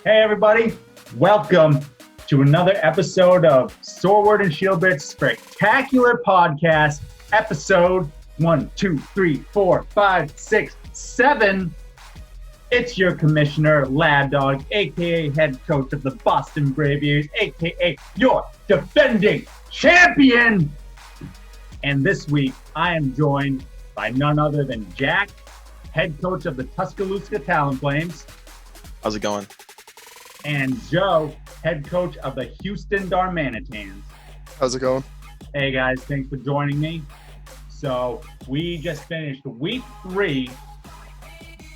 Hey everybody, welcome to another episode of Sordward and Shielbert's Spectacular Podcast, episode 1, 2, 3, 4, 5, 6, 7. It's your commissioner, Lad Dog, aka head coach of the Boston Braviers, aka your defending champion. And this week, I am joined by none other than Jack, head coach of the Tuscaloosa Talon Flames. How's it going? And Joe, head coach of the Houston Darmanitans. How's it going? Hey guys, thanks for joining me. So we just finished week 3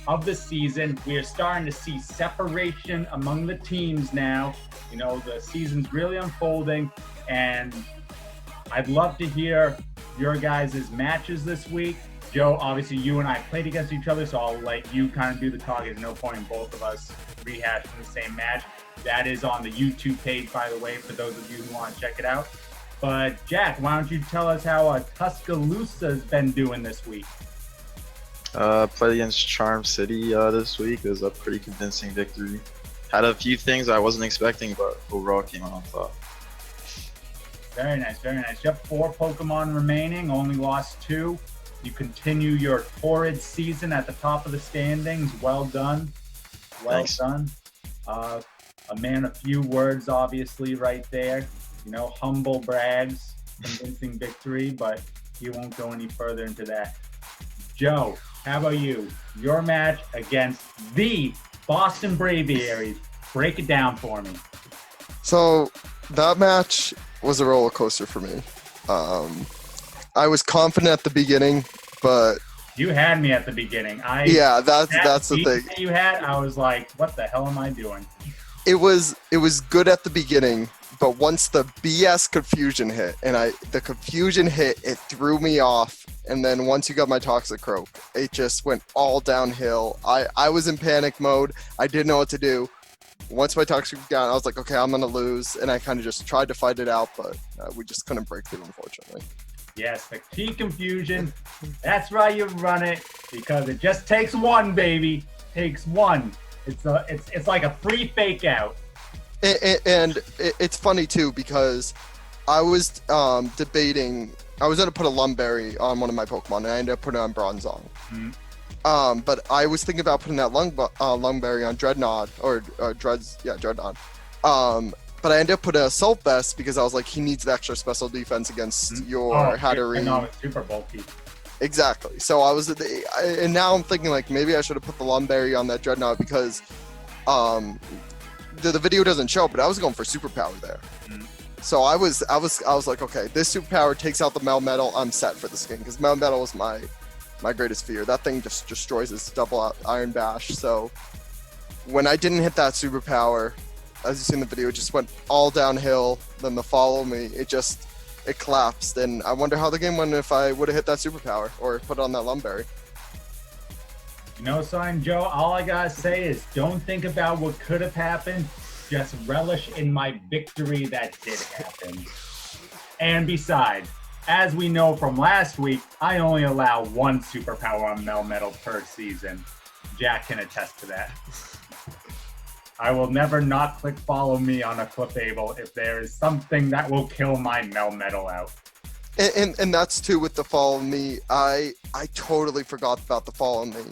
of the season. We are starting to see separation among the teams now. You know, the season's really unfolding, and I'd love to hear your guys' matches this week. Joe, obviously you and I played against each other, so I'll let you kind of do the talk. There's no point in both of us rehashing the same match. That is on the YouTube page, by the way, for those of you who want to check it out. But Jack, why don't you tell us how Tuscaloosa's been doing this week? Played against Charm City this week. It was a pretty convincing victory. Had a few things I wasn't expecting, but overall came out on top. Very nice, very nice. You have 4 Pokemon remaining, only lost 2. You continue your torrid season at the top of the standings. Well done. Well Thanks. done. A man of few words, obviously, right there. You know, humble brags, convincing victory, but he won't go any further into that. Joe, how about you? Your match against the Boston Braviers. Break it down for me. So that match was a roller coaster for me. I was confident at the beginning, but You had me at the beginning. that's the thing. That you had, I was like, what the hell am I doing? It was good at the beginning, but once the BS confusion hit, it threw me off. And then once you got my Toxic Croak, it just went all downhill. I was in panic mode. I didn't know what to do. Once my Toxic was down, I was like, okay, I'm going to lose. And I kind of just tried to fight it out, but we just couldn't break through, unfortunately. Yes, the key confusion. That's why you run it, because it just takes one, baby. Takes one. It's like a free fake out. And it's funny too, because I was debating. I was going to put a Lumberry on one of my Pokemon, and I ended up putting it on Bronzong. Mm-hmm. But I was thinking about putting that Lumberry on Dreadnought, Dreadnought. But I ended up putting Assault Vest because I was like, he needs the extra special defense against your Hatterene. No, it's super bulky. Exactly. So and now I'm thinking like maybe I should have put the Lumberry on that Dreadnought because the video doesn't show, but I was going for superpower there. Mm-hmm. So I was like, okay, this superpower takes out the Melmetal. I'm set for this game because Melmetal was my greatest fear. That thing just destroys its double Iron Bash. So when I didn't hit that superpower, as you see in the video, it just went all downhill. Then the Follow Me, it collapsed. And I wonder how the game went if I would have hit that superpower or put on that Lumberry. You know something, Joe? All I gotta say is don't think about what could have happened. Just relish in my victory that did happen. And besides, as we know from last week, I only allow 1 superpower on Melmetal per season. Jack can attest to that. I will never not click follow me on a Clefable if there is something that will kill my Melmetal out. And that's too with the Follow Me. I totally forgot about the Follow Me.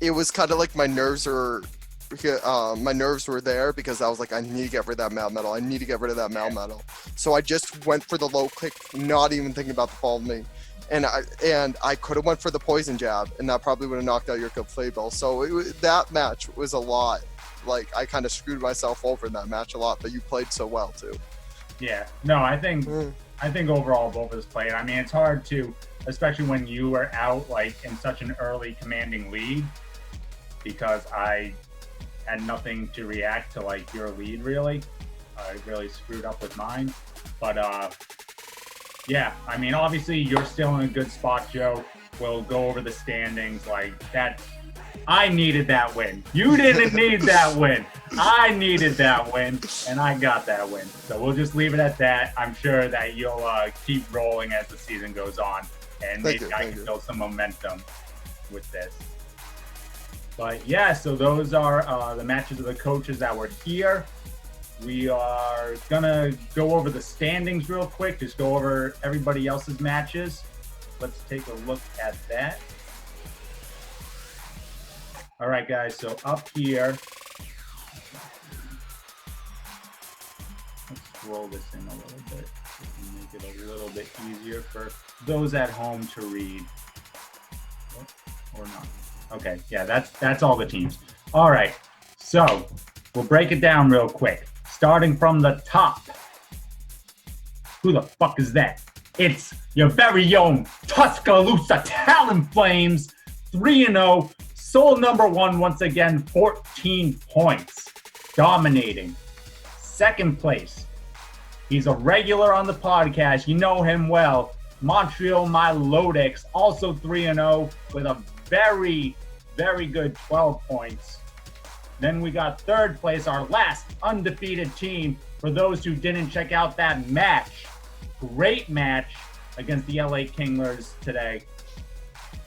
It was kind of like my nerves were there because I was like, I need to get rid of that Melmetal. So I just went for the low click, not even thinking about the Follow Me. And I could have went for the Poison Jab, and that probably would have knocked out your Clefable. So that match was a lot. Like, I kind of screwed myself over in that match a lot, but you played so well too. Yeah, no, I think overall both of us played. I mean, it's hard to, especially when you were out like in such an early commanding lead, because I had nothing to react to like your lead really. I really screwed up with mine, but yeah, I mean, obviously you're still in a good spot, Joe. We'll go over the standings like that. I needed that win. You didn't need that win. I needed that win, and I got that win. So we'll just leave it at that. I'm sure that you'll keep rolling as the season goes on, and maybe I can build some momentum with this. But yeah, so those are the matches of the coaches that were here. We are gonna go over the standings real quick, just go over everybody else's matches. Let's take a look at that. All right, guys, so up here, let's scroll this in a little bit to make it a little bit easier for those at home to read. Or not. Okay, yeah, that's all the teams. All right, so we'll break it down real quick. Starting from the top. Who the fuck is that? It's your very own Tuscaloosa Talonflames, 3-0, sole number one once again, 14 points, dominating. Second place, he's a regular on the podcast. You know him well. Montreal Milotics, also 3-0 with a very, very good 12 points. Then we got third place, our last undefeated team. For those who didn't check out that match, great match against the LA Kinglers today.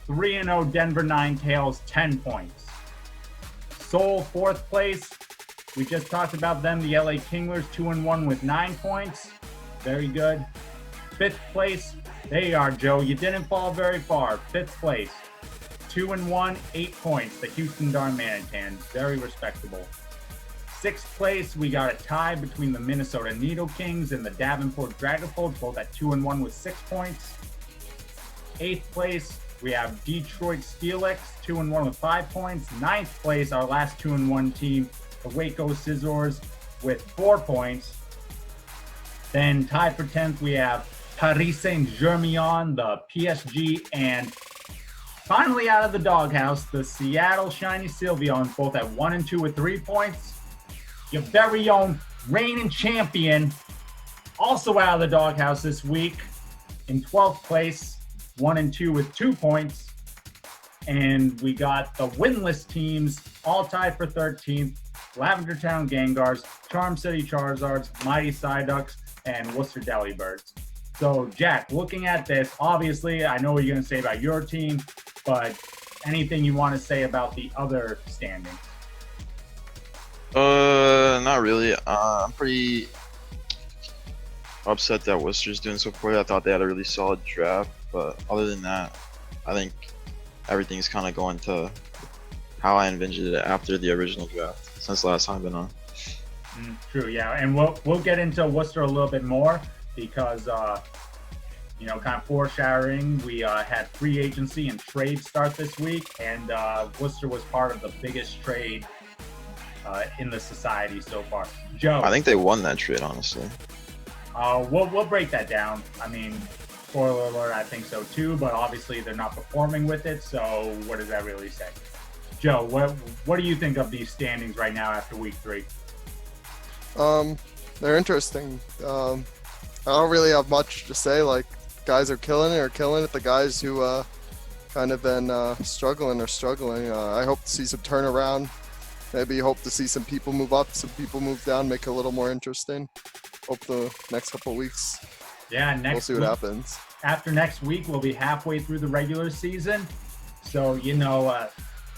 3-0 Denver Nine Tails, 10 points. Seoul, fourth place. We just talked about them, the LA Kinglers, 2-1 with 9 points. Very good. Fifth place, there you are, Joe. You didn't fall very far. Fifth place. 2-1, 8 points. The Houston Darmanitans, very respectable. Sixth place, we got a tie between the Minnesota Needle Kings and the Davenport Dragonfolds, both at 2-1 with 6 points. Eighth place, we have Detroit Steelix, 2-1 with 5 points. Ninth place, our last 2-1 team, the Waco Scissors, with 4 points. Then tied for 10th, we have Paris Saint-Germain, the PSG, and finally out of the doghouse, the Seattle Shiny Sylveons, both at 1 and 2 with 3 points. Your very own reigning champion, also out of the doghouse this week, in 12th place, 1 and 2 with 2 points. And we got the winless teams, all tied for 13th, Lavender Town Gangars, Charm City Charizards, Mighty Psyducks, and Worcester Delibirds. So, Jack, looking at this, obviously, I know what you're going to say about your team, but anything you want to say about the other standings? Not really. I'm pretty upset that Worcester's doing so poorly. I thought they had a really solid draft, but other than that, I think everything's kind of going to how I envisioned it after the original draft since the last time I've been on. True, yeah, and we'll get into Worcester a little bit more because kind of foreshadowing, we had free agency and trade start this week, and Worcester was part of the biggest trade in the society so far. Joe, I think they won that trade, honestly. We'll break that down. I mean, spoiler alert, I think so too, but obviously they're not performing with it, so what does that really say? Joe, what do you think of these standings right now after week 3? They're interesting. I don't really have much to say. Like, guys are killing it. The guys who kind of been struggling are struggling. I hope to see some turnaround. Maybe hope to see some people move up, some people move down, make it a little more interesting. Hope the next couple of weeks. Yeah, we'll see what happens. After next week, we'll be halfway through the regular season. So,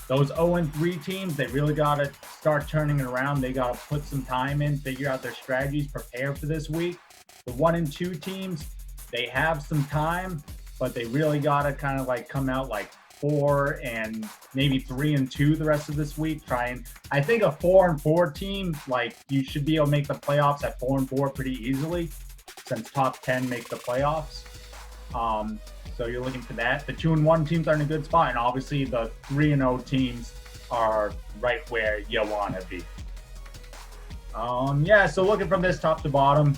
those 0-3 teams, they really got to start turning it around. They got to put some time in, figure out their strategies, prepare for this week. The 1-2 teams, they have some time, but they really got to kind of like come out like 4 and maybe 3-2 the rest of this week. I think a 4-4 team, like, you should be able to make the playoffs at 4-4 pretty easily, since top 10 make the playoffs. So you're looking for that. The 2-1 teams are in a good spot, and obviously the 3-0 teams are right where you want to be. So looking from this top to bottom,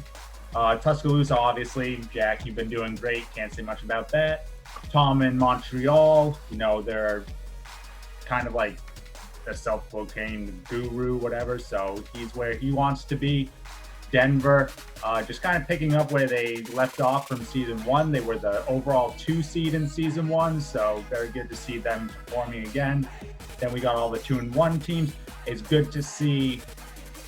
Tuscaloosa, obviously, Jack, you've been doing great. Can't say much about that. Tom in Montreal, they're kind of like the self-proclaimed guru, whatever. So he's where he wants to be. Denver, just kind of picking up where they left off from season 1. They were the overall 2 seed in season 1, so very good to see them performing again. Then we got all the 2-1 teams. It's good to see,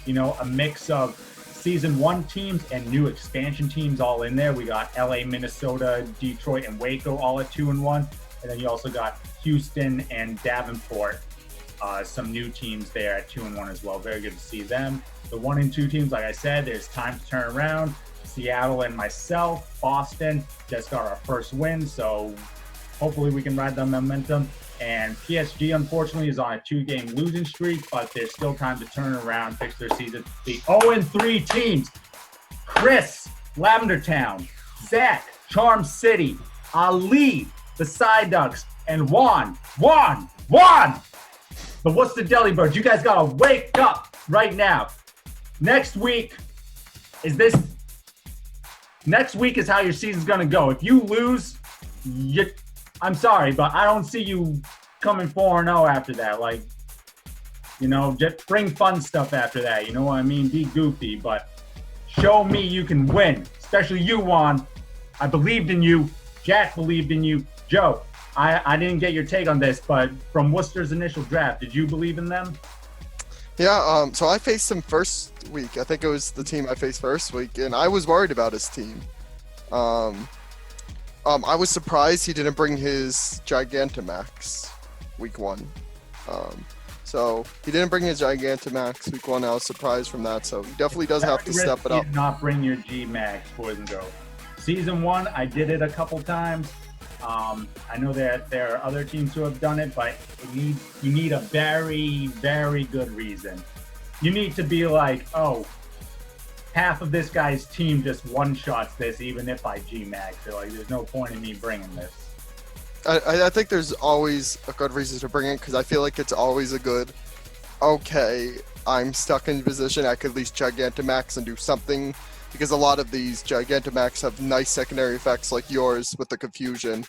a mix of season 1 teams and new expansion teams all in there. We got LA, Minnesota, Detroit, and Waco all at 2-1. And then you also got Houston and Davenport some new teams there at 2-1 as well. Very good to see them. The 1-2 teams, like I said, there's time to turn around. Seattle and myself, Boston, just got our first win, so hopefully we can ride the momentum. And PSG, unfortunately, is on a 2-game losing streak, but there's still time to turn around, fix their season. The 0-3 teams, Chris, Lavender Town, Zach, Charm City, Ali, the Side Ducks, and Juan, the Worcester Deli Birds. You guys gotta wake up right now. Next week is how your season's gonna go. If you lose, I'm sorry, but I don't see you coming 4-0 after that. Like, you know, just bring fun stuff after that. You know what I mean? Be goofy, but show me you can win. Especially you, Juan. I believed in you. Jack believed in you. Joe, I didn't get your take on this, but from Worcester's initial draft, did you believe in them? Yeah, so I faced him first week. I think it was the team I faced first week, and I was worried about his team. I was surprised he didn't bring his Gigantamax week 1. So he didn't bring his Gigantamax week 1. I was surprised from that. So he definitely does have to step it up. Did not bring your G Max, boys and girls. Season 1, I did it a couple times. I know that there are other teams who have done it, but you need a very, very good reason. You need to be like, oh, half of this guy's team just one-shots this, even if I G-Max. So, like, there's no point in me bringing this. I think there's always a good reason to bring it, because I feel like it's always a good, okay, I'm stuck in position, I could at least Gigantamax and do something, because a lot of these Gigantamax have nice secondary effects like yours with the confusion.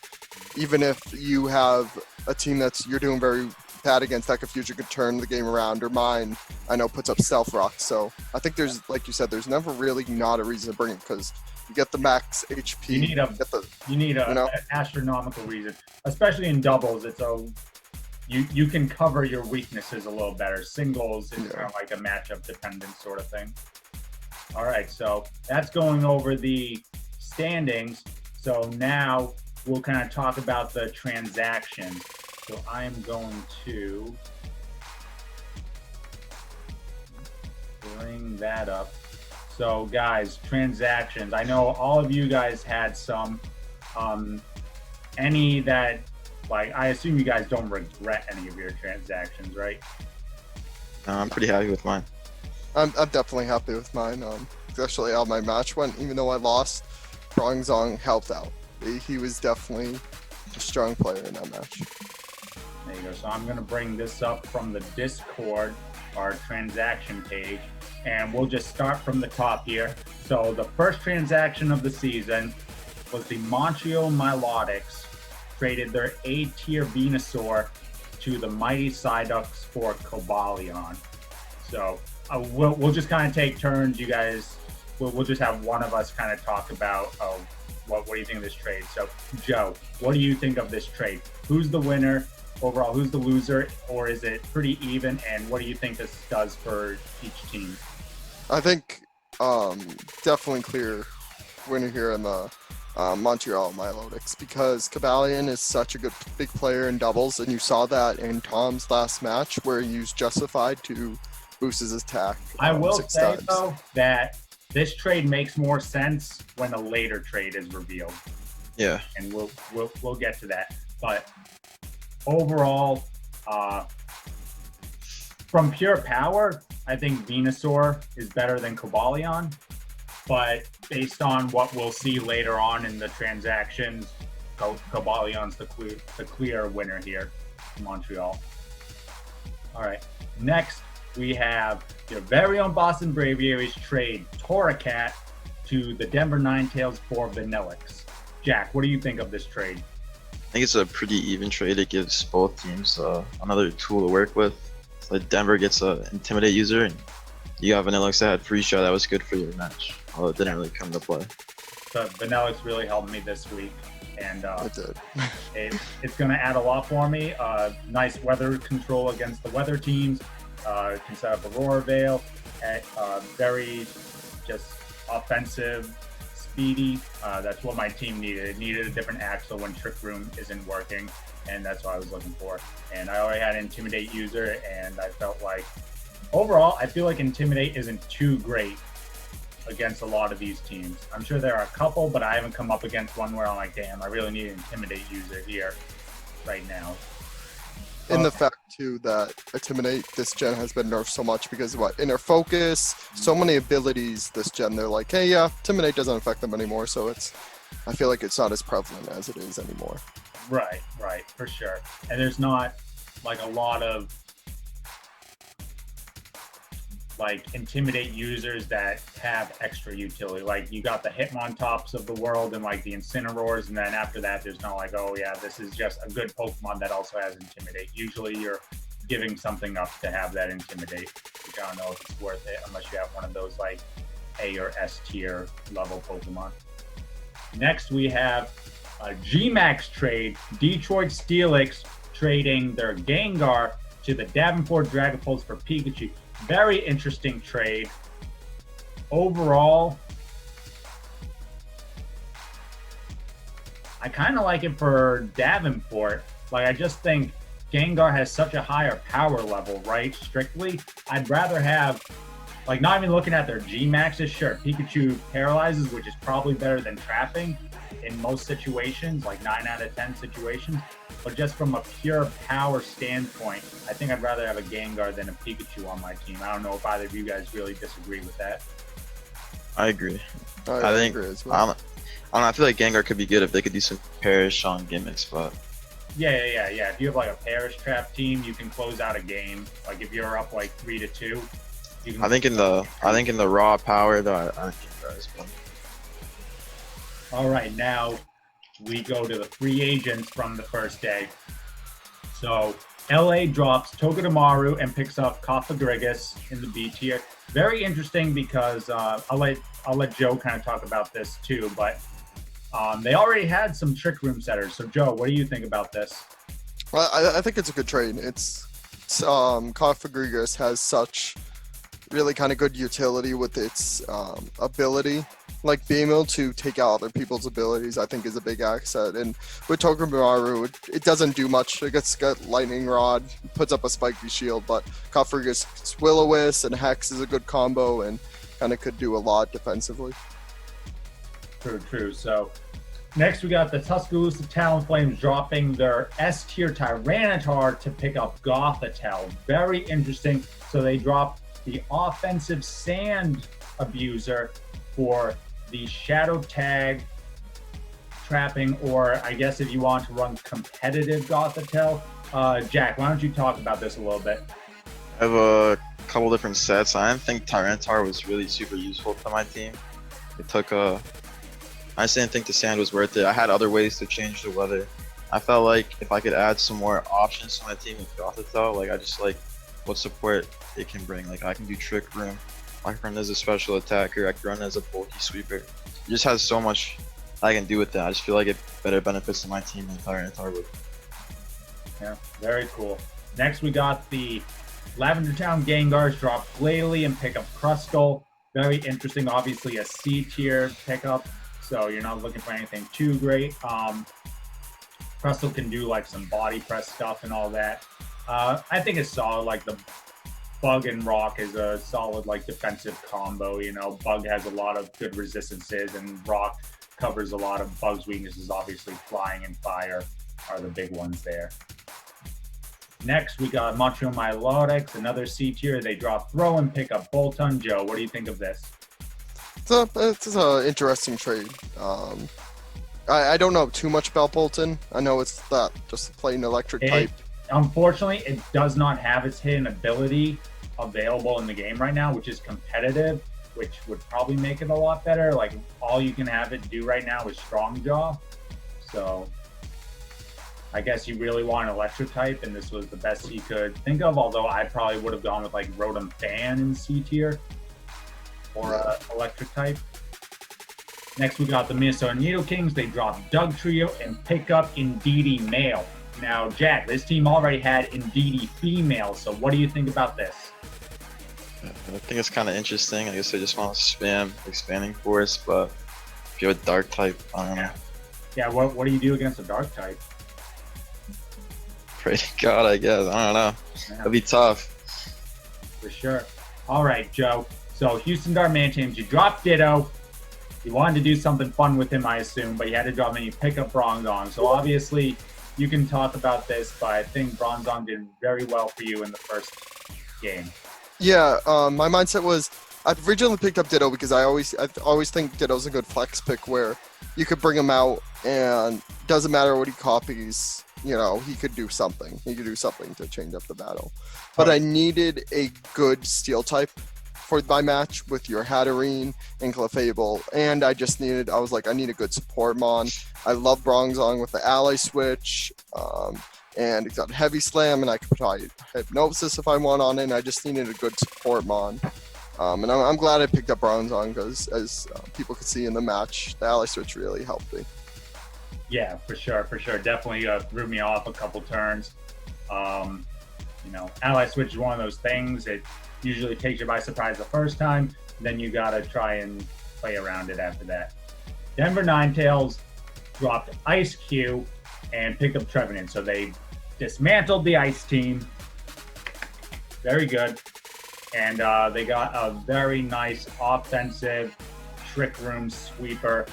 Even if you have a team you're doing very bad against, that confusion could turn the game around, or mine, I know, puts up stealth rocks. So I think there's, like you said, there's never really not a reason to bring it, because you get the max HP. You need an astronomical reason, especially in doubles. It's you can cover your weaknesses a little better. Singles is kind of like a matchup dependent sort of thing. All right, so that's going over the standings. So now we'll kind of talk about the transactions. So I am going to bring that up. So guys, transactions. I know all of you guys had some, any that, like, I assume you guys don't regret any of your transactions, right? I'm pretty happy with mine. I'm definitely happy with mine, especially how my match went. Even though I lost, Zong helped out. He was definitely a strong player in that match. There you go. So I'm going to bring this up from the Discord, our transaction page, and we'll just start from the top here. So the first transaction of the season was the Montreal Milotics traded their A-tier Venusaur to the Mighty Psyducks for Cobalion. So we'll just kind of take turns. You guys, we'll just have one of us kind of talk about what do you think of this trade. So Joe, what do you think of this trade? Who's the winner overall? Who's the loser? Or is it pretty even? And what do you think this does for each team? I think definitely clear winner here in the Montreal Milotics, because Cobalion is such a good big player in doubles, and you saw that in Tom's last match where he used Justified to boost his attack. I will say though that this trade makes more sense when a later trade is revealed. Yeah, and we'll get to that. But overall, from pure power, I think Venusaur is better than Cobalion. But based on what we'll see later on in the transactions, Cobalion's the clear winner here in Montreal. All right, next we have your very own Boston Braviaries trade Torracat to the Denver Ninetales for Vanillix. Jack, what do you think of this trade? I think it's a pretty even trade. It gives both teams another tool to work with. So Denver gets an Intimidate user, and you got Vanillix that had free shot. That was good for your match. Although it didn't really come to play. So Vanillix really helped me this week, and It did. it's going to add a lot for me. Nice weather control against the weather teams. Can set up Aurora Veil at very just offensive, speedy. That's what my team needed. It needed a different axle when Trick Room isn't working. and that's what I was looking for. And I already had Intimidate user, and I felt like overall, I feel like Intimidate isn't too great against a lot of these teams. I'm sure there are a couple, but I haven't come up against one where I'm like, damn, I really need an Intimidate user here right now. In the fact too that Intimidate this gen has been nerfed so much because of what? Inner Focus, so many abilities this gen, they're like, hey, yeah, Intimidate doesn't affect them anymore, so I feel like it's not as prevalent as it is anymore. Right, for sure. And there's not like a lot of like Intimidate users that have extra utility. Like you got the Hitmontops of the world and like the Incineroars, and then after that there's not like, oh yeah, this is just a good Pokemon that also has Intimidate. Usually you're giving something up to have that Intimidate, which I don't know if it's worth it unless you have one of those like A or S tier level Pokemon. Next we have a G-Max trade, Detroit Steelix trading their Gengar to the Davenport Dragapult for Pikachu. Very interesting trade. Overall, I kind of like it for Davenport. Like, I just think Gengar has such a higher power level, right? Strictly, I'd rather have, like, not even looking at their G-Maxes. Sure, Pikachu paralyzes, which is probably better than trapping in most situations, like 9 out of 10 situations. But just from a pure power standpoint, I think I'd rather have a Gengar than a Pikachu on my team. I don't know if either of you guys really disagree with that. I agree. I think agree as well. I don't know, I feel like Gengar could be good if they could do some Perish on gimmicks, but yeah. If you have like a Perish Trap team, you can close out a game. Like if you're up like 3-2, you can. I think in the raw power though, I think Gengar is fun. All right, now we go to the free agents from the first day. So LA drops Togedemaru and picks up Kofagrigus in the B tier. Very interesting because I'll let Joe kind of talk about this too, but they already had some Trick Room setters. So Joe, what do you think about this? Well, I think it's a good trade. It's Kofagrigus has such really kind of good utility with its ability. Like being able to take out other people's abilities, I think, is a big asset. And with Togedemaru, it doesn't do much. It got Lightning Rod, puts up a spiky shield, but Kofagrigus Will-O-Wisp and Hex is a good combo and kind of could do a lot defensively. True. So next we got the Tuscaloosa Talonflames dropping their S tier Tyranitar to pick up Gothitelle. Very interesting. So they dropped the offensive Sand Abuser for the Shadow Tag trapping, or I guess if you want to run competitive Gothitelle. Jack, why don't you talk about this a little bit? I have a couple different sets. I didn't think Tyranitar was really super useful to my team. It took I just didn't think the sand was worth it. I had other ways to change the weather. I felt like if I could add some more options to my team with Gothitelle, like I just like what support it can bring. Like I can do Trick Room, I can run as a special attacker, I can run as a bulky sweeper. It just has so much I can do with that. I just feel like it better benefits to my team than Tyranitar would. Yeah, very cool. Next we got the Lavender Town Gengars drop Glalie and pick up Crustle. Very interesting, obviously a C tier pickup, so you're not looking for anything too great. Crustle can do like some body press stuff and all that. I think it's solid. Like the Bug and Rock is a solid like defensive combo. You know, Bug has a lot of good resistances and Rock covers a lot of Bug's weaknesses. Obviously Flying and Fire are the big ones there. Next, we got Montreal Milotics, another C tier. They drop Throw and pick up Bolton. Joe, what do you think of this? It's an interesting trade. I don't know too much about Bolton. I know it's that just a plain electric type. Unfortunately, it does not have its hidden ability available in the game right now, which is competitive, which would probably make it a lot better. Like, all you can have it do right now is Strong Jaw. So I guess you really want an electric type, and this was the best he could think of, although I probably would have gone with like Rotom Fan in C tier or electric type. Next, we got the Minnesota Needle Kings. They drop Doug Trio and pick up Indeedee Male. Now, Jack, this team already had Indeedee Female, so what do you think about this? I think it's kind of interesting. I guess I just want to spam Expanding Force, but if you have a Dark type, I don't know. Yeah, what do you do against a Dark type? Pray to God, I guess. I don't know. Yeah, It'll be tough. for sure. All right, Joe. So Houston Darmanians, you dropped Ditto. You wanted to do something fun with him, I assume, but you had to drop him and you pick up Bronzong. So obviously, you can talk about this, but I think Bronzong did very well for you in the first game. Yeah, my mindset was I originally picked up Ditto because I always think Ditto's a good flex pick where you could bring him out and doesn't matter what he copies, you know, he could do something. He could do something to change up the battle. But I needed a good steel type for my match with your Hatterene and Clefable, and I was like, I need a good support mon. I love Bronzong with the ally switch, and it's got heavy slam, and I could probably hypnosis if I want on it. And I just needed a good support mon. And I'm glad I picked up Bronzong because, as people could see in the match, the ally switch really helped me. Yeah, for sure. Definitely threw me off a couple turns. You know, ally switch is one of those things. It usually takes you by surprise the first time, then you gotta try and play around it after that. Denver Ninetales dropped Ice Q and picked up Trevenant, so they dismantled the Ice team. Very good. And they got a very nice offensive Trick Room sweeper.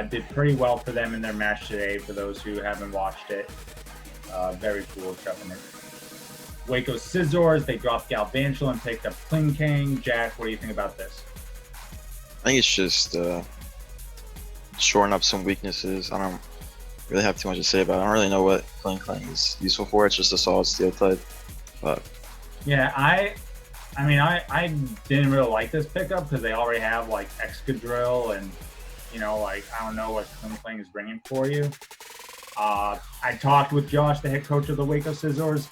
Did pretty well for them in their match today, for those who haven't watched it. Very cool, Trevenant. Waco Scissors, they dropped Galvantula and picked up Klinkang. Jack, what do you think about this? I think it's just shoring up some weaknesses. I don't really have too much to say about it. I don't really know what Klinkang is useful for. It's just a solid steel type. But yeah, I mean, I didn't really like this pickup because they already have like Excadrill and, you know, like, I don't know what Klinkang is bringing for you. I talked with Josh, the head coach of the Waco Scissors.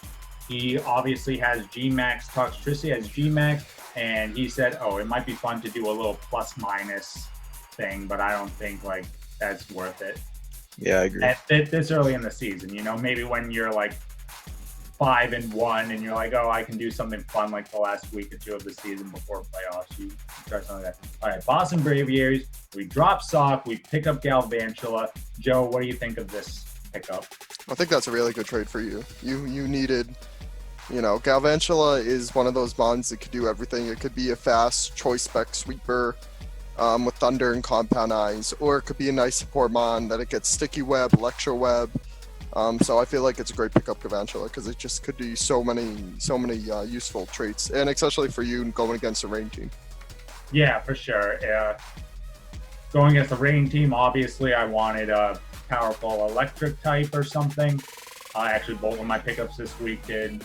He obviously has G-Max, Toxtricity has G-Max, and he said, oh, it might be fun to do a little plus-minus thing, but I don't think, like, that's worth it. yeah, I agree. At this early in the season, you know, maybe when you're, like, 5-1 and you're like, oh, I can do something fun like the last week or two of the season before playoffs. You try something like that. All right, Boston Braviaries, we drop Sock, we pick up Galvantula. Joe, what do you think of this pickup? I think that's a really good trade for you. You needed, you know, Galvantula is one of those mons that could do everything. It could be a fast choice spec sweeper with Thunder and Compound Eyes, or it could be a nice support mon that it gets Sticky Web, Electro Web. So I feel like it's a great pickup, Galvantula, because it just could do so many useful traits, and especially for you going against a rain team. Yeah, for sure. Going against the rain team, obviously I wanted a powerful electric type or something. Actually, both of my pickups this week did.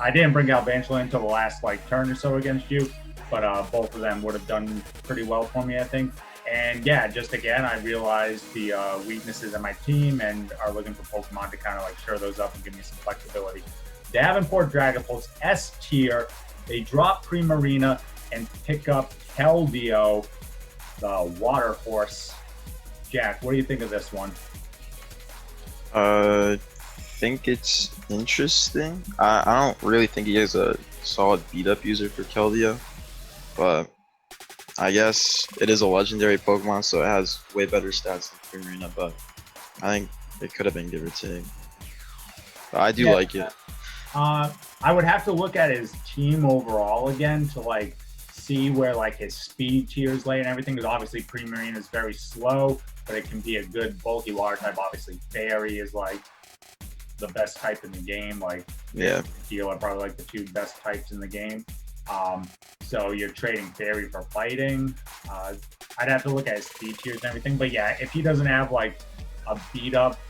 I didn't bring Galvantula until the last like turn or so against you, but both of them would have done pretty well for me, I think. And yeah, just again, I realized the weaknesses in my team and are looking for Pokemon to kind of like shore those up and give me some flexibility. Davenport Dragapult S tier. They drop Primarina and pick up Keldeo, the water horse. Jack, what do you think of this one? I think it's interesting. I don't really think he is a solid beat-up user for Keldeo, but I guess it is a legendary Pokemon, so it has way better stats than Primarina, but I think it could have been give or take. But I do like it. I would have to look at his team overall again to like see where like his speed tiers lay and everything, because obviously Primarina is very slow, but it can be a good bulky water type. Obviously Fairy is like the best type in the game. Like Yeah. Steel are probably like the two best types in the game. So you're trading Fairy for fighting. I'd have to look at his speed tiers and everything, but yeah, if he doesn't have like a beat up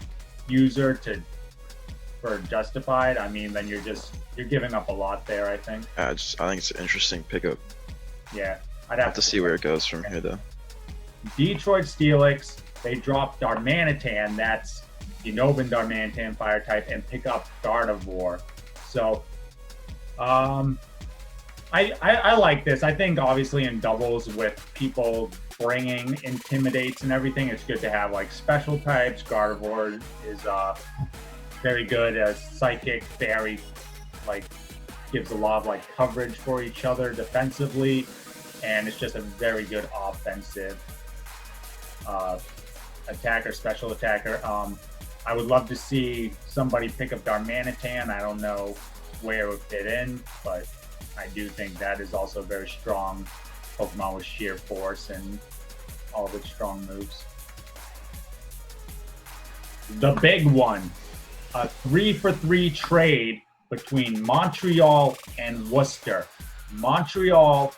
user for Justified, I mean, then you're giving up a lot there, I think. I think it's an interesting pickup. Yeah, I'd have to see where it goes from here, though. Detroit Steelix, they dropped Darmanitan, that's Denovan Darmanitan fire type, and pick up Gardevoir. So, I like this. I think obviously in doubles with people bringing Intimidates and everything, it's good to have like special types. Gardevoir is very good as Psychic, Fairy, like gives a lot of like coverage for each other defensively, and it's just a very good offensive attacker, special attacker. I would love to see somebody pick up Darmanitan. I don't know where it would fit in, but I do think that is also a very strong Pokemon with sheer force and all of its strong moves. The big one, a 3-for-3 trade between Montreal and Worcester. Montreal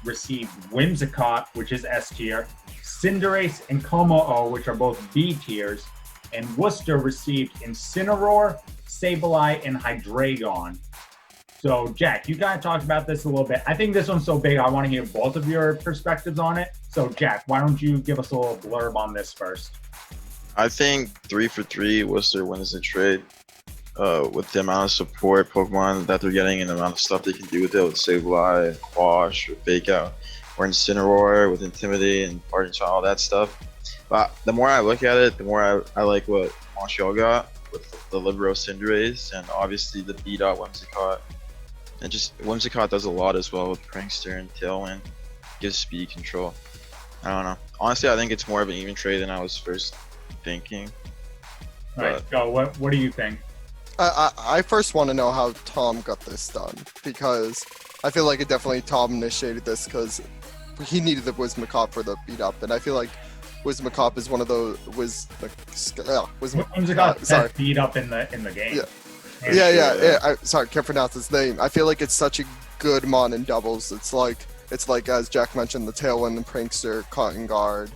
received Whimsicott, which is S tier, Cinderace and Como-O, which are both B tiers, and Worcester received Incineroar, Sableye, and Hydreigon. So, Jack, you kind of talked about this a little bit. I think this one's so big, I want to hear both of your perspectives on it. So, Jack, why don't you give us a little blurb on this first? I think 3-for-3 Worcester wins the trade. With the amount of support Pokemon that they're getting and the amount of stuff they can do with it, with Sableye, Wash, or Fake Out, or Incineroar with Intimidate and Parting Shot, all that stuff. But the more I look at it, the more I like what Montreal got with the Libero Cinderace and obviously the B-Dot Whimsicott. And just Whimsicott does a lot as well with Prankster and Tailwind. Gives speed control. I don't know. Honestly, I think it's more of an even trade than I was first thinking. All right, go. What do you think? I first want to know how Tom got this done, because I feel like it definitely Tom initiated this because he needed the Whimsicott for the beat up, and I feel like Whimsicott is one of those Whimsicott beat up in the game. Yeah. Sorry, can't pronounce his name. I feel like it's such a good mon in doubles. It's like as Jack mentioned, the Tailwind, the Prankster, Cotton Guard.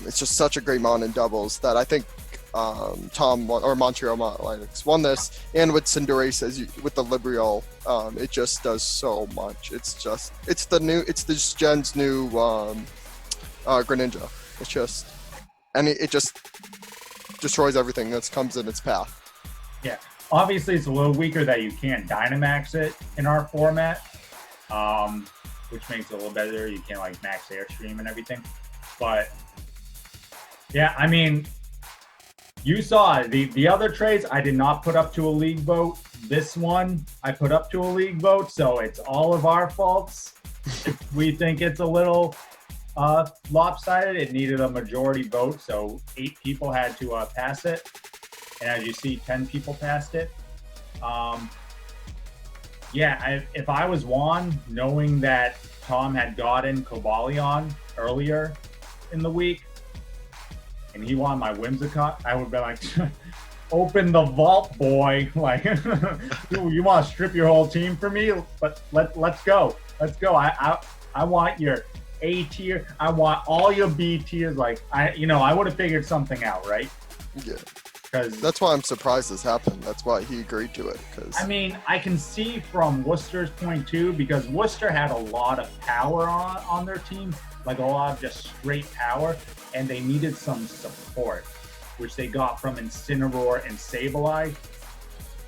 It's just such a great mon in doubles that I think Tom or Montreal Athletics won this, and with Cinderace with the Libreal, it just does so much. It's this gen's new Greninja. It just destroys everything that comes in its path. Yeah, obviously it's a little weaker that you can't Dynamax it in our format, which makes it a little better. You can't like max Airstream and everything, but yeah, I mean. You saw the other trades I did not put up to a league vote. This one I put up to a league vote, so it's all of our faults. If we think it's a little lopsided, it needed a majority vote, so 8 people had to pass it. And as you see, 10 people passed it. If I was Juan, knowing that Tom had gotten Cobalion earlier in the week, and he wanted my Whimsicott, I would be like, open the vault, boy. Like, you want to strip your whole team for me? But let's go. I want your A tier. I want all your B tiers. Like, I would have figured something out, right? Yeah. Because that's why I'm surprised this happened. That's why he agreed to it. I mean, I can see from Worcester's point too, because Worcester had a lot of power on their team, like a lot of just straight power, and they needed some support, which they got from Incineroar and Sableye.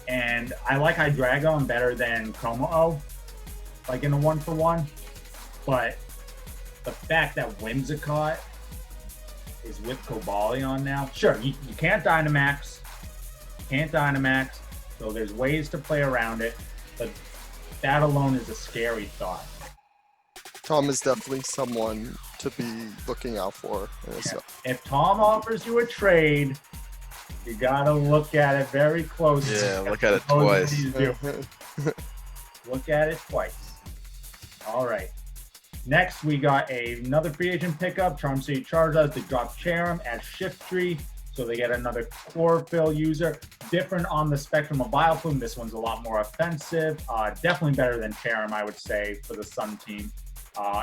And I like Hydreigon better than Como-O, like in a 1-for-1. But the fact that Whimsicott is with Cobalion now, sure, you can't Dynamax. So there's ways to play around it, but that alone is a scary thought. Tom is definitely someone to be looking out for. Yeah. If Tom offers you a trade, you gotta look at it very closely. Yeah, look at it twice. Look at it twice. All right. Next, we got another free agent pickup. Charm City Charizard to drop Cherim at Shiftry, so they get another chlorophyll user. Different on the spectrum of Vileplume. This one's a lot more offensive. Definitely better than Cherim, I would say, for the Sun team.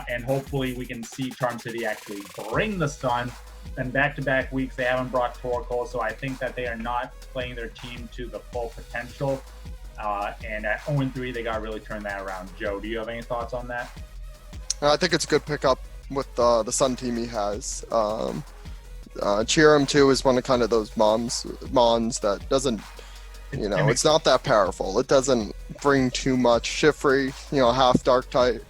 And hopefully we can see Charm City actually bring the Sun. And back-to-back weeks, they haven't brought Torkoal, so I think that they are not playing their team to the full potential. And at 0-3, they got to really turn that around. Joe, do you have any thoughts on that? I think it's a good pickup with the Sun team he has. Cherim, too, is one of kind of those mons that doesn't, it's not that powerful. It doesn't bring too much. Shiftry, half dark type,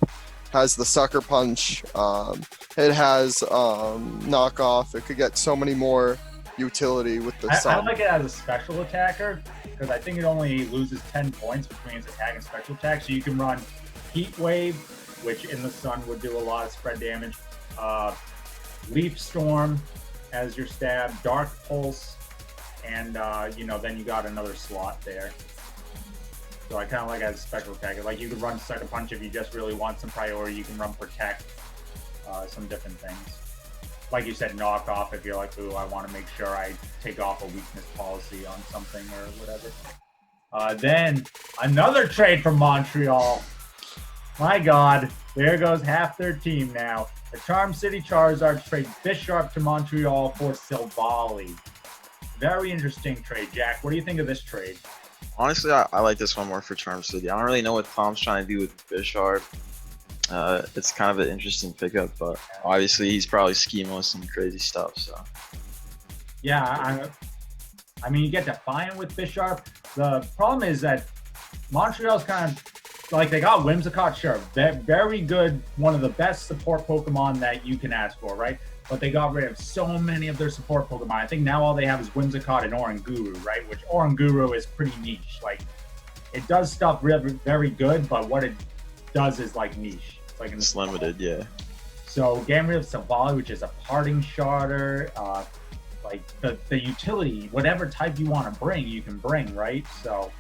has the Sucker Punch. It has knockoff. It could get so many more utility with the Sun. I like it as a special attacker because I think it only loses 10 points between its attack and special attack. So you can run Heat Wave, which in the Sun would do a lot of spread damage. Leaf Storm as your stab, Dark Pulse, and then you got another slot there. So I kind of like as a special attack. Like you could run Sucker Punch if you just really want some priority. You can run Protect, some different things. Like you said, knock off if you're like, ooh, I want to make sure I take off a weakness policy on something or whatever. Then another trade from Montreal. My God, there goes half their team now. The Charm City Charizards trade Bisharp to Montreal for Silvally. Very interesting trade, Jack. What do you think of this trade? Honestly, I like this one more for Charm City. I don't really know what Tom's trying to do with Bisharp. It's kind of an interesting pickup, but obviously he's probably scheming with some crazy stuff. So yeah, I mean you get Defiant with Bisharp. The problem is that Montreal's kind of like they got Whimsicott, sure, very good, one of the best support Pokemon that you can ask for, right? But they got rid of so many of their support Pokemon. I think now all they have is Whimsicott and Oranguru, right? Which Oranguru is pretty niche. Like it does stuff very good, but what it does is like niche. Like it's limited, yeah. So getting rid of Silvally, which is a Parting Shardder, like the utility, whatever type you want to bring, you can bring, right? So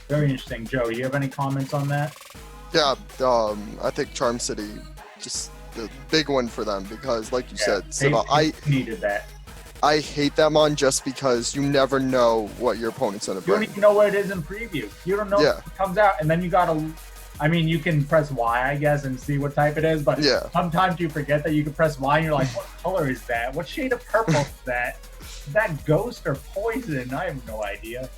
very interesting. Joe, do you have any comments on that? Yeah, I think Charm City, just the big one for them because, like you said, I needed that. I hate that mon just because you never know what your opponent's gonna bring. You don't even know what it is in preview. You don't know if it comes out, and then you gotta. I mean, you can press Y, I guess, and see what type it is, but sometimes you forget that you can press Y, and you're like, what color is that? What shade of purple is that? Is that ghost or poison? I have no idea.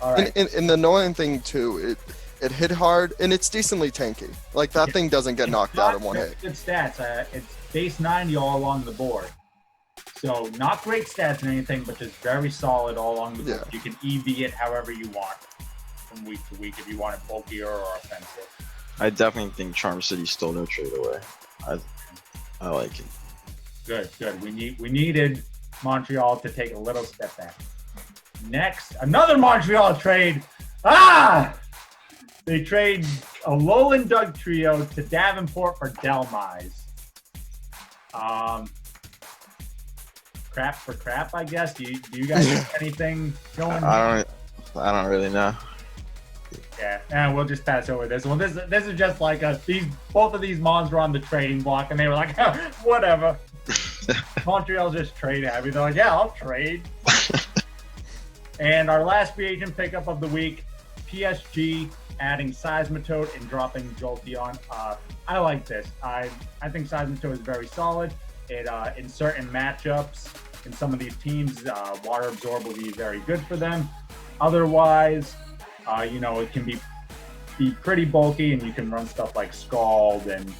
All right. And the annoying thing too, it hit hard and it's decently tanky. Like that thing doesn't get knocked out in one hit. Good stats. It's base 90 all along the board. So not great stats or anything, but just very solid all along the board. You can EV it however you want from week to week if you want it bulkier or offensive. I definitely think Charm City stole their trade away. I like it. Good. We needed Montreal to take a little step back. Next, another Montreal trade. They trade a Alolan Doug trio to Davenport for Delmise. Crap for crap, I guess. Do you guys have anything going? I don't really know. Yeah, and we'll just pass over this one. This is just like both of these mons were on the trading block, and they were like, oh, whatever. Montreal's just trade happy. They're like, yeah, I'll trade. And our last free agent pickup of the week, PSG adding Seismitoad and dropping Jolteon. I like this. I think Seismitoad is very solid. It in certain matchups in some of these teams, Water Absorb will be very good for them. Otherwise, it can be pretty bulky, and you can run stuff like Scald and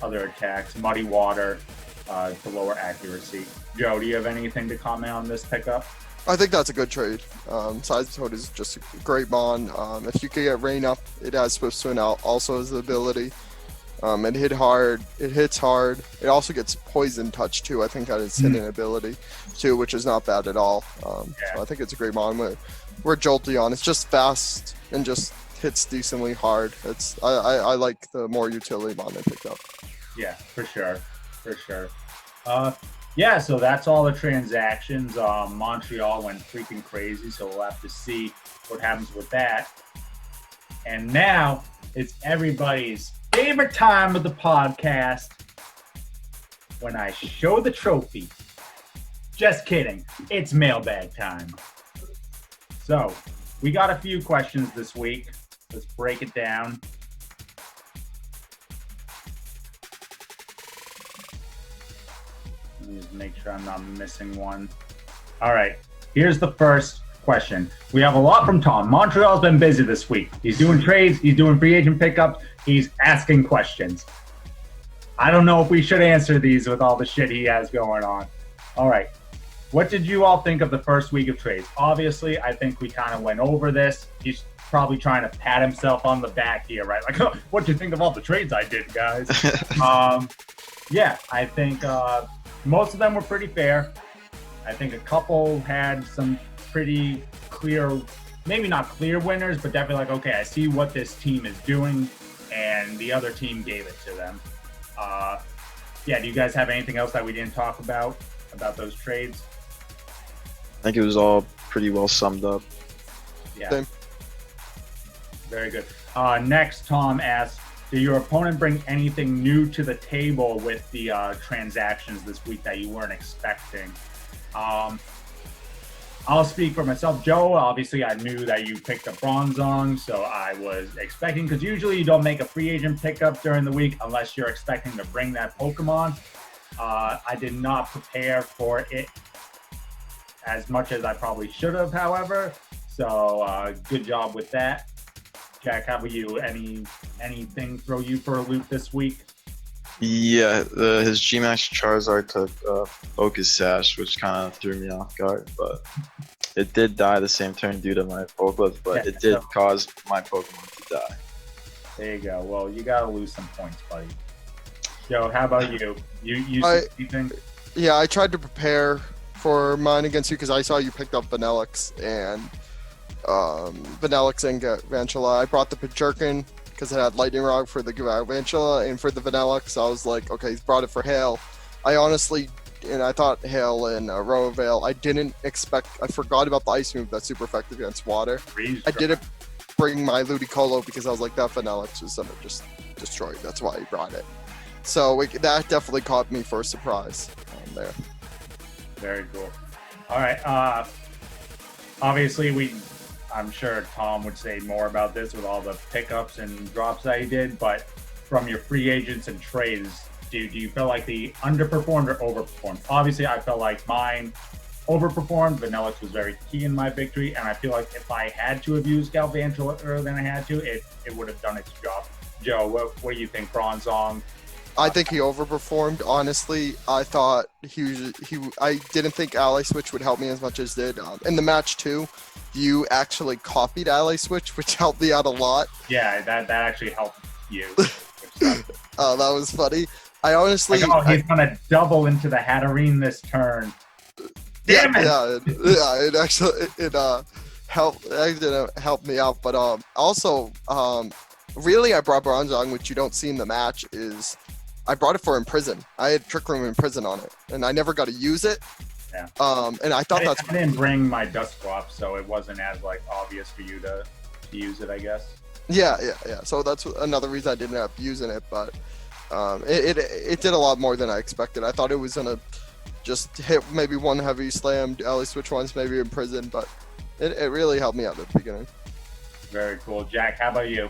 other attacks, Muddy Water to lower accuracy. Joe, do you have anything to comment on this pickup? I think that's a good trade. Seismitoad is just a great mon. If you could get Rain Up, it has Swift Swing out, also has the ability. It hits hard. It also gets Poison Touch too. I think that is hidden ability too, which is not bad at all. So I think it's a great mon. We're Jolteon. It's just fast and just hits decently hard. I like the more utility mon they picked up. Yeah, for sure. Yeah, so that's all the transactions. Montreal went freaking crazy, so we'll have to see what happens with that. And now it's everybody's favorite time of the podcast when I show the trophy. Just kidding. It's mailbag time. So we got a few questions this week. Let's break it down. Let me just make sure I'm not missing one. All right, here's the first question. We have a lot from Tom. Montreal's been busy this week. He's doing trades. He's doing free agent pickups. He's asking questions. I don't know if we should answer these with all the shit he has going on. All right. What did you all think of the first week of trades? Obviously, I think we kind of went over this. He's probably trying to pat himself on the back here, right? Like, oh, what do you think of all the trades I did, guys? Yeah, I think most of them were pretty fair. I think a couple had some pretty clear, maybe not clear winners, but definitely like, okay, I see what this team is doing, and the other team gave it to them. Yeah, do you guys have anything else that we didn't talk about those trades? I think it was all pretty well summed up. Yeah. Same. Very good. Next, Tom asks, did your opponent bring anything new to the table with the transactions this week that you weren't expecting? I'll speak for myself. Joe, obviously I knew that you picked up Bronzong, so I was expecting, because usually you don't make a free agent pickup during the week unless you're expecting to bring that Pokemon. I did not prepare for it as much as I probably should have, however. So good job with that. Jack, how about you? Anything throw you for a loop this week? Yeah, his Gmax Charizard took Focus Sash, which kind of threw me off guard, but it did die the same turn due to my Pokemon, but it did cause my Pokemon to die. There you go. Well, you gotta lose some points, buddy. Joe, how about you? You anything? Yeah, I tried to prepare for mine against you because I saw you picked up Vanillix and Vantula. I brought the Pajurkin because it had Lightning Rod for the Vantula, and for the Vanillix, I was like, okay, he's brought it for Hail. I thought Hail and Roavale. I forgot about the Ice move that's super effective against water. I didn't bring my Ludicolo because I was like, that Vanillix is gonna just destroy it. That's why I brought it. So that definitely caught me for a surprise there. Very cool. All right. Obviously, I'm sure Tom would say more about this with all the pickups and drops that he did, but from your free agents and trades, do you feel like the underperformed or overperformed? Obviously, I felt like mine overperformed. Vanillix was very key in my victory, and I feel like if I had to have used Galvantula earlier than I had to, it would have done its job. Joe, what do you think, Bronzong? I think he overperformed. Honestly, I thought I didn't think Ally Switch would help me as much as it did. In the match too, you actually copied Ally Switch, which helped me out a lot. Yeah, that actually helped you. That was funny. I honestly, he's gonna double into the Hatterene this turn. Damn it! Yeah, it actually helped. It didn't help me out, but also really, I brought Bronzong, which you don't see in the match. I brought it for Imprison. I had Trick Room Imprison on it, and I never got to use it. Yeah. And I thought I didn't bring my Dusclops, so it wasn't as obvious for you to use it, I guess. Yeah. So that's another reason I didn't end up using it, but it did a lot more than I expected. I thought it was gonna just hit maybe one heavy slam, Ally Switch once, maybe Imprison, but it really helped me out at the beginning. Very cool. Jack, how about you?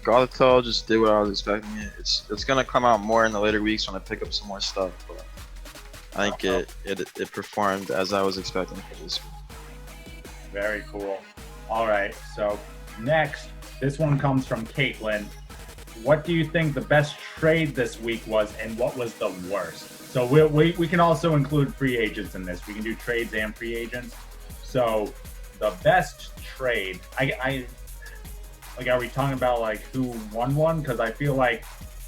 Galatahl just did what I was expecting. It's gonna come out more in the later weeks when I pick up some more stuff, but I think it performed as I was expecting for this week. Very cool. All right, so next, this one comes from Caitlin. What do you think the best trade this week was, and what was the worst? So we can also include free agents in this. We can do trades and free agents. So the best trade, are we talking about who won one? Because I feel like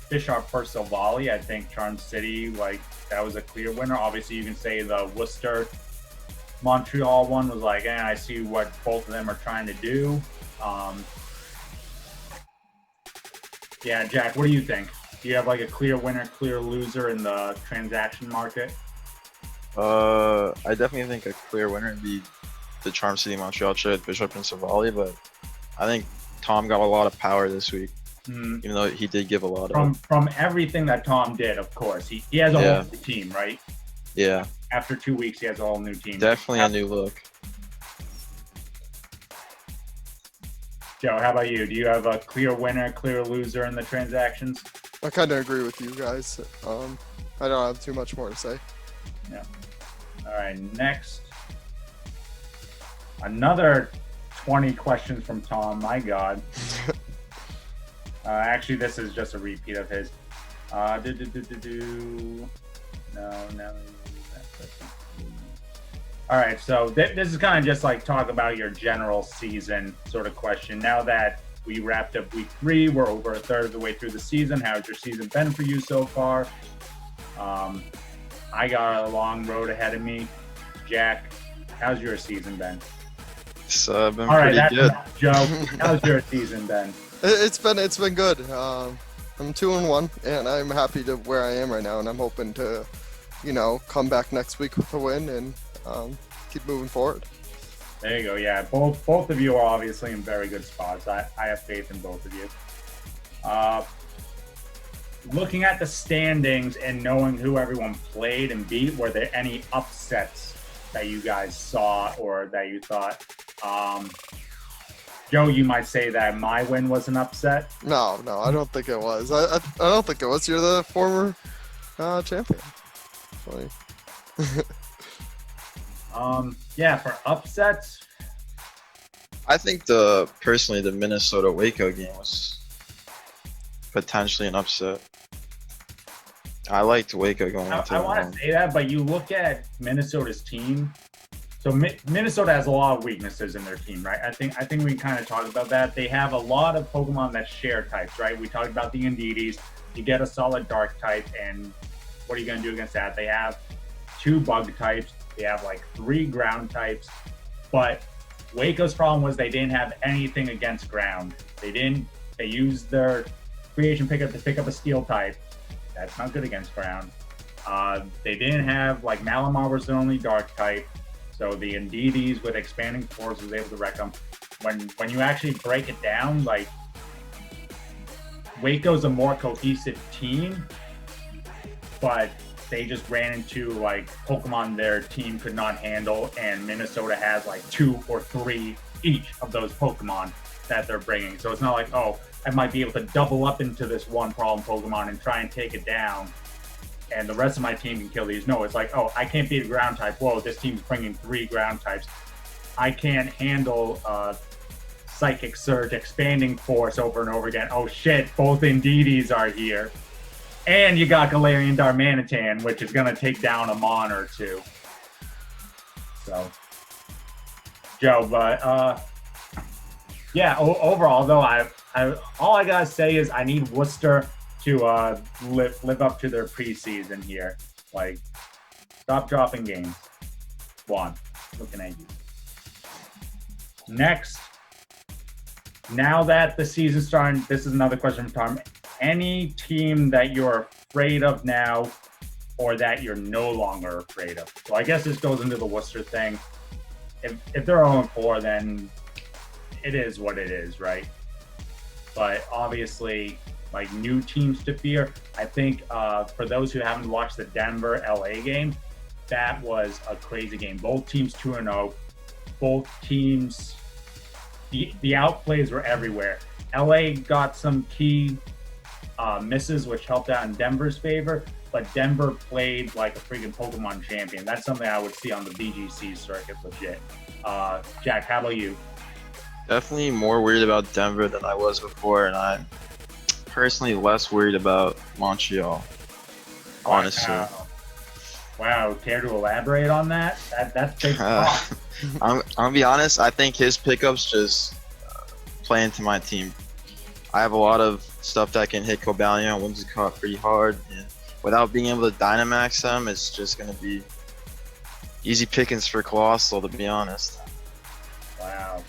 Bisharp for Silvally, I think Charm City, that was a clear winner. Obviously, you can say the Worcester Montreal one was I see what both of them are trying to do. Yeah, Jack, what do you think? Do you have a clear winner, clear loser in the transaction market? I definitely think a clear winner would be the Charm City Montreal trade, Bishop and Silvally, but I think Tom got a lot of power this week, even though he did give a lot from everything that Tom did. Of course, he has a whole new team, right? Yeah. After 2 weeks, he has a whole new team. Definitely a new look. Joe, how about you? Do you have a clear winner, clear loser in the transactions? I kind of agree with you guys. I don't have too much more to say. Yeah. All right, next. Another 20 questions from Tom. My God. Actually, this is just a repeat of his. No. All right, so this is kind of just talk about your general season sort of question. Now that we wrapped up week 3, we're over a third of the way through the season. How's your season been for you so far? I got a long road ahead of me. Jack, how's your season been? It's been pretty good. Joe, how's your season been? It's been good. I'm 2-1, and I'm happy to where I am right now, and I'm hoping to, come back next week with a win and keep moving forward. There you go. Yeah, both of you are obviously in very good spots. I have faith in both of you. Looking at the standings and knowing who everyone played and beat, were there any upsets that you guys saw or that you thought? Joe, you might say that my win was an upset. No, I don't think it was. I don't think it was. You're the former champion. Funny. Yeah, for upsets, I think personally the Minnesota Waco game was potentially an upset. I liked Waco going into I want to say that, but you look at Minnesota's team. So Minnesota has a lot of weaknesses in their team, right? I think we kind of talked about that. They have a lot of Pokemon that share types, right? We talked about the Indeedis. You get a solid dark type, and what are you going to do against that? They have 2 bug types. They have like 3 ground types. But Waco's problem was they didn't have anything against ground. They used their creation pickup to pick up a steel type. That's not good against ground. They didn't have, like, Malamar was the only dark type. So the Indeedis with expanding force was able to wreck them. When you actually break it down, like, Waco's a more cohesive team, but they just ran into, like, Pokemon their team could not handle, and Minnesota has like 2 or 3 each of those Pokemon that they're bringing. So it's not like, oh, I might be able to double up into this one problem Pokemon and try and take it down, and the rest of my team can kill these. No, it's like, oh, I can't beat a ground type. Whoa, this team's bringing 3 ground types. I can't handle Psychic Surge, Expanding Force over and over again. Oh shit, both Indeedis are here. And you got Galarian Darmanitan, which is going to take down a Mon or 2. So, Joe, but yeah, overall though, all I gotta say is I need Worcester to live up to their preseason here. Like, stop dropping games. One, looking at you. Next, now that the season's starting, this is another question from Tom. Any team that you're afraid of now or that you're no longer afraid of? So I guess this goes into the Worcester thing. If they're 0-4, then it is what it is, right? But obviously, like, new teams to fear. I think for those who haven't watched the Denver-LA game, that was a crazy game. Both teams 2-0. Both teams, the outplays were everywhere. LA got some key misses, which helped out in Denver's favor, but Denver played like a freaking Pokemon champion. That's something I would see on the VGC circuit, legit. Jack, how about you? Definitely more worried about Denver than I was before, and I'm personally less worried about Montreal, honestly. Wow, care to elaborate on that? That's big talk. I'm gonna be honest, I think his pickups just play into my team. I have a lot of stuff that can hit Cobalion, Whimsicott pretty hard, and without being able to Dynamax them, it's just gonna be easy pickings for Colossal, to be honest. Wow.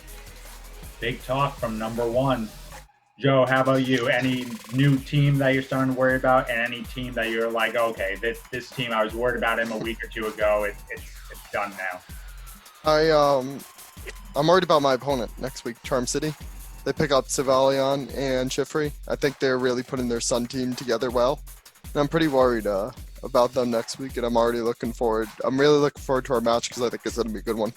Big talk from number 1. Joe, how about you? Any new team that you're starting to worry about, and any team that you're like, okay, this team, I was worried about him a week or 2 ago, it's done now? I'm worried about my opponent next week, Charm City. They pick up Savalion and Chiffrey. I think they're really putting their Sun team together well. And I'm pretty worried about them next week, and I'm already looking forward. I'm really looking forward to our match because I think it's going to be a good one.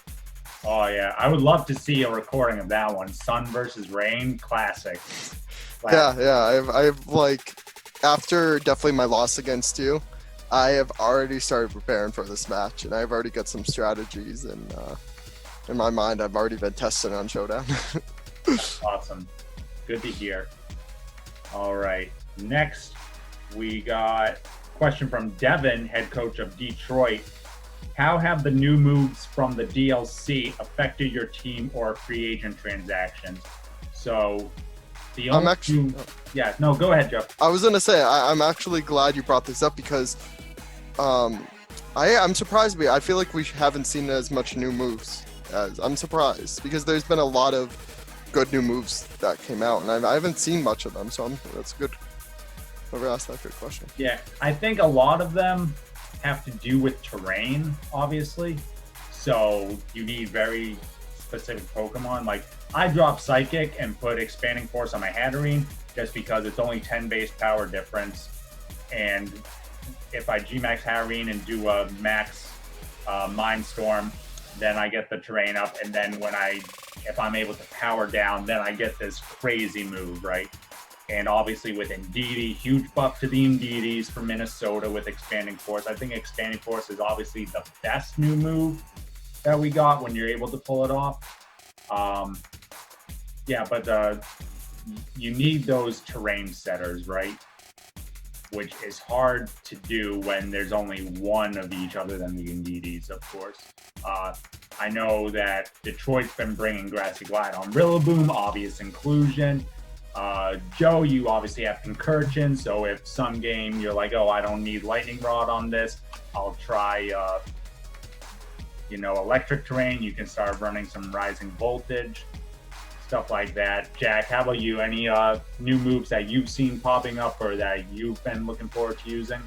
Oh, yeah. I would love to see a recording of that one. Sun versus Rain, classic. Yeah. I've like, after definitely my loss against you, I have already started preparing for this match, and I've already got some strategies, and in my mind, I've already been testing on Showdown. Awesome. Good to hear. All right. Next, we got a question from Devin, head coach of Detroit. How have the new moves from the DLC affected your team or free agent transactions? So, the only yeah, no, go ahead, Joe. I was going to say, I'm actually glad you brought this up because I'm surprised. I feel like we haven't seen as much new moves. I'm surprised because there's been a lot of good new moves that came out, and I haven't seen much of them, so that's good. Whoever asked that, good question. Yeah, I think a lot of them have to do with terrain, obviously. So you need very specific Pokemon. Like I dropped Psychic and put Expanding Force on my Hatterene just because it's only 10 base power difference. And if I Gmax Hatterene and do a max Mind Storm, then I get the terrain up. And then if I'm able to power down, then I get this crazy move, right? And obviously with Indeedee, huge buff to the Indeedees for Minnesota with Expanding Force. I think Expanding Force is obviously the best new move that we got when you're able to pull it off. Yeah, but you need those terrain setters, right? Which is hard to do when there's only one of each other than the Indeedees, of course. I know that Detroit's been bringing Grassy Glide on Rillaboom, obvious inclusion. Joe, you obviously have Concursion, so if some game you're like, oh, I don't need Lightning Rod on this, I'll try, Electric Terrain. You can start running some Rising Voltage, stuff like that. Jack, how about you? Any new moves that you've seen popping up or that you've been looking forward to using?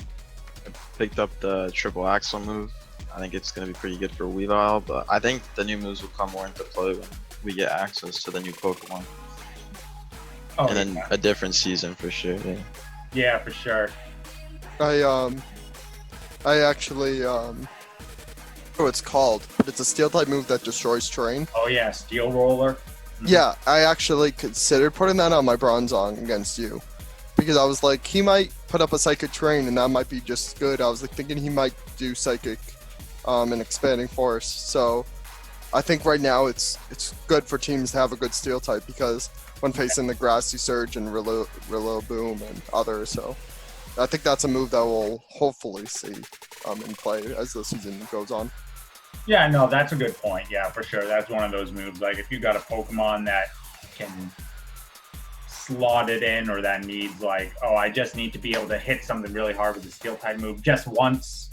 I picked up the triple axle move. I think it's going to be pretty good for Weavile, but I think the new moves will come more into play when we get access to the new Pokemon. Oh, and then a different season for sure. Yeah, for sure. I actually what it's called, but it's a steel type move that destroys terrain. Oh yeah, Steel Roller. Mm-hmm. Yeah, I actually considered putting that on my Bronzong against you, because I was like, he might put up a Psychic Terrain and that might be just good. I was like thinking he might do Psychic and Expanding Force. So I think right now it's good for teams to have a good steel type, because when facing the Grassy Surge and Rillaboom and others, so I think that's a move that we'll hopefully see in play as the season goes on. Yeah, no, that's a good point. Yeah, for sure. That's one of those moves. Like if you got a Pokemon that can slot it in, or that needs like, oh, I just need to be able to hit something really hard with the steel type move just once,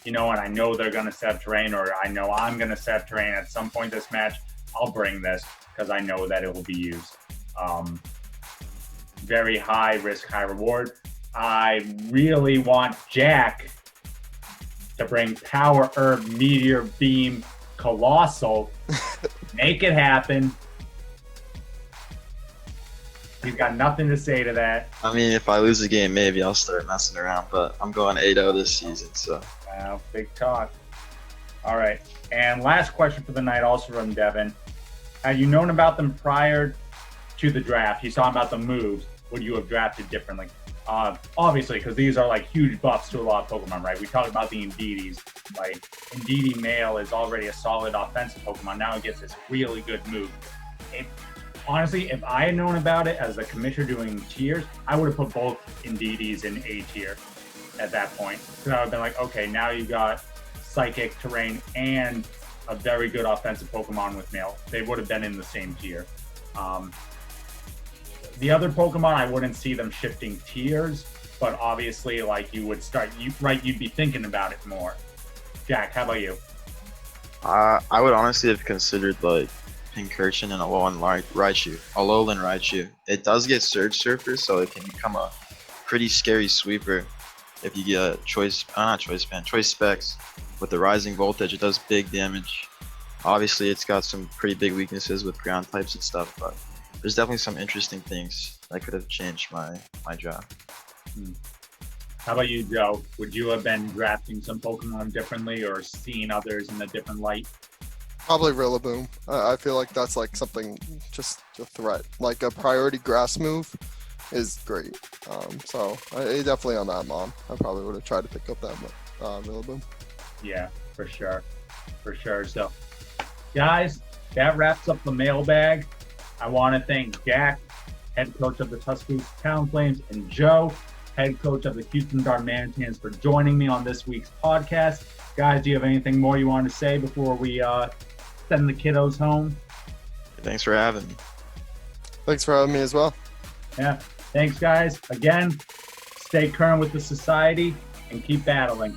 and I know they're going to set terrain, or I know I'm going to set terrain at some point this match, I'll bring this because I know that it will be used. Very high risk, high reward. I really want Jack to bring Power Herb, Meteor Beam, Colossal. Make it happen. He's got nothing to say to that. I mean, if I lose a game, maybe I'll start messing around, but I'm going 8-0 this season, so. Wow, big talk. All right. And last question for the night, also from Devin. Had you known about them prior to the draft? He's talking about the moves. Would you have drafted differently? Obviously, because these are like huge buffs to a lot of Pokemon, right? We talked about the Indeedees. Like, Indeedee Male is already a solid offensive Pokemon. Now it gets this really good move. Honestly, if I had known about it as the commissioner doing tiers, I would have put both Indeedees in A tier at that point. So I would have been like, okay, now you got Psychic, Terrain, and a very good offensive Pokemon with Male. They would have been in the same tier. The other Pokemon, I wouldn't see them shifting tiers, but obviously, like, you would start, you'd be thinking about it more. Jack, how about you? I would honestly have considered, like, Concursion and Alolan Raichu. It does get Surge Surfer, so it can become a pretty scary sweeper if you get Choice Specs with the Rising Voltage. It does big damage. Obviously, it's got some pretty big weaknesses with ground types and stuff, but there's definitely some interesting things that could have changed my draft. How about you, Joe? Would you have been drafting some Pokemon differently or seeing others in a different light? Probably Rillaboom. I feel like that's like something, just a threat. Like a priority grass move is great. So I definitely on that, Mom. I probably would have tried to pick up that Rillaboom. Yeah, for sure. So, guys, that wraps up the mailbag. I want to thank Jack, head coach of the Tuscaloosa Town Flames, and Joe, head coach of the Houston Darmanitans, for joining me on this week's podcast. Guys, do you have anything more you want to say before we send the kiddos home? Thanks for having me. Thanks for having me as well. Yeah, thanks, guys. Again, stay current with the society and keep battling.